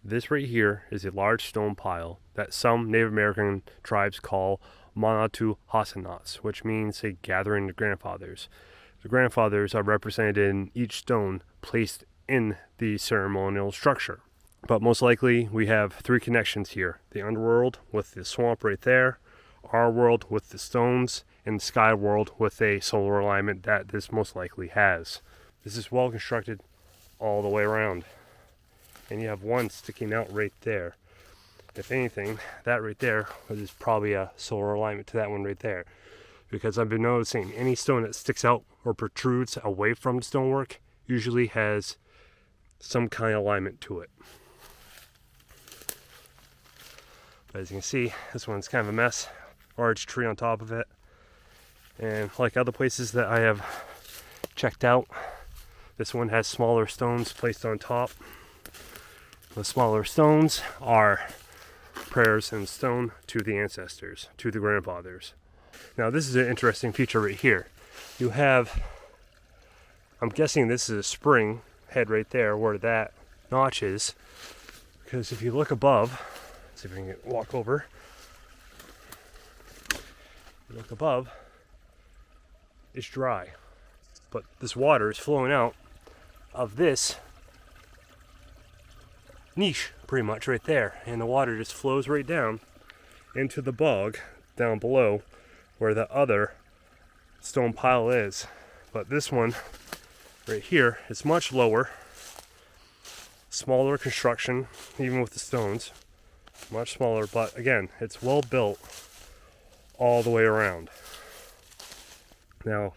This right here is a large stone pile that some Native American tribes call Manatuhasut, which means a gathering of grandfathers. The grandfathers are represented in each stone placed in the ceremonial structure. But most likely we have three connections here: the underworld with the swamp right there, our world with the stones, and the sky world with a solar alignment that this most likely has. This is well constructed all the way around. And you have one sticking out right there. If anything, that right there is probably a solar alignment to that one right there. Because I've been noticing any stone that sticks out or protrudes away from the stonework usually has some kind of alignment to it. But as you can see, this one's kind of a mess. Large tree on top of it. And like other places that I have checked out, this one has smaller stones placed on top. The smaller stones are prayers in stone to the ancestors, to the grandfathers. Now this is an interesting feature right here. You have, I'm guessing this is a spring head right there where that notch is. Because if you look above, let's see if I can walk over. You look above, it's dry. But this water is flowing out of this niche pretty much right there, and the water just flows right down into the bog down below where the other stone pile is. But this one right here is much lower, smaller construction, even with the stones, much smaller, but again, it's well built all the way around. Now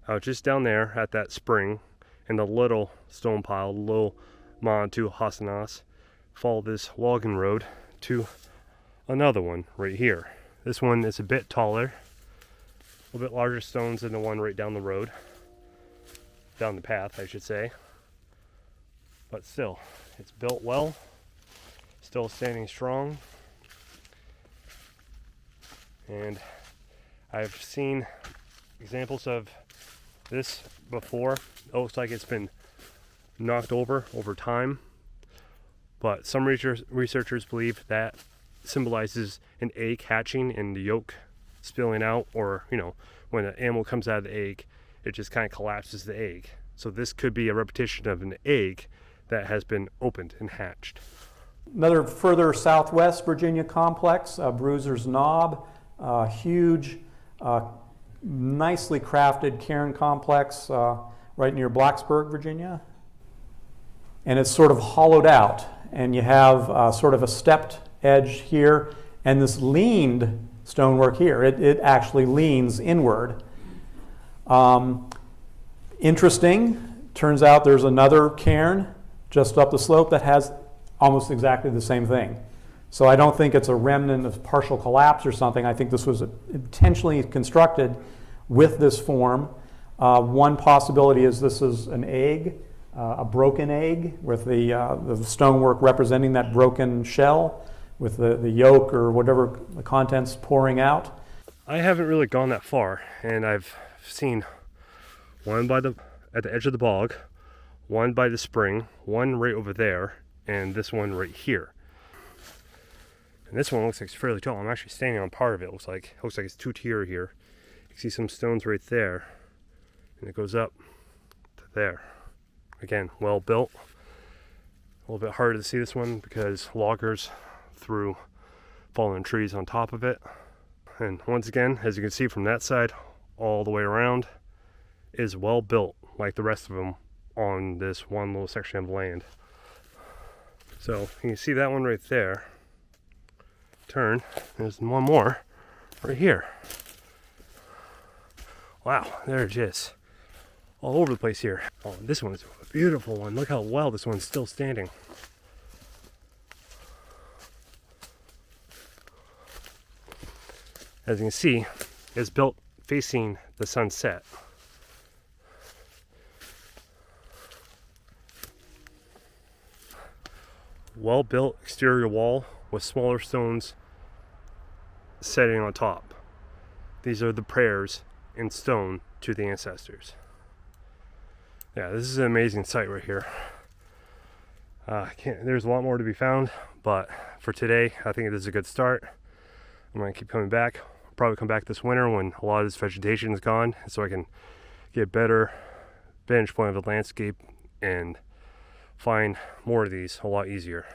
I was just down there at that spring and the little stone pile, the little Manatuhasut, follow this logging road to another one right here. This one is a bit taller, a little bit larger stones than the one right down the road, down the path I should say, but still, it's built well, still standing strong, and I've seen examples of this before. It looks like it's been knocked over time, but some researchers believe that symbolizes an egg hatching and the yolk spilling out, or when an animal comes out of the egg, it just kind of collapses the egg. So this could be a repetition of an egg that has been opened and hatched. Another further southwest Virginia complex, Bruiser's Knob, huge, nicely crafted cairn complex right near Blacksburg, Virginia. And it's sort of hollowed out, and you have sort of a stepped edge here and this leaned stonework here. It actually leans inward. Interesting, turns out there's another cairn just up the slope that has almost exactly the same thing. So I don't think it's a remnant of partial collapse or something. I think this was intentionally constructed with this form. One possibility is this is an egg, a broken egg, with the stonework representing that broken shell, with the yolk or whatever the contents pouring out. I haven't really gone that far, and I've seen one at the edge of the bog, one by the spring, one right over there, and this one right here. And this one looks like it's fairly tall. I'm actually standing on part of it. It looks like it's two-tier here. You can see some stones right there, and it goes up to there. Again, well built. A little bit harder to see this one because loggers threw fallen trees on top of it. And once again, as you can see from that side all the way around, is well built like the rest of them on this one little section of land. So you can see that one right there. Turn, there's one more right here. Wow, there it is. All over the place here. Oh, this one's a beautiful one. Look how well this one's still standing. As you can see, it's built facing the sunset. Well built exterior wall with smaller stones setting on top. These are the prayers in stone to the ancestors. Yeah, this is an amazing site right here. There's a lot more to be found, but for today, I think this is a good start. I'm gonna keep coming back. I'll probably come back this winter when a lot of this vegetation is gone, so I can get a better vantage point of the landscape and find more of these a lot easier.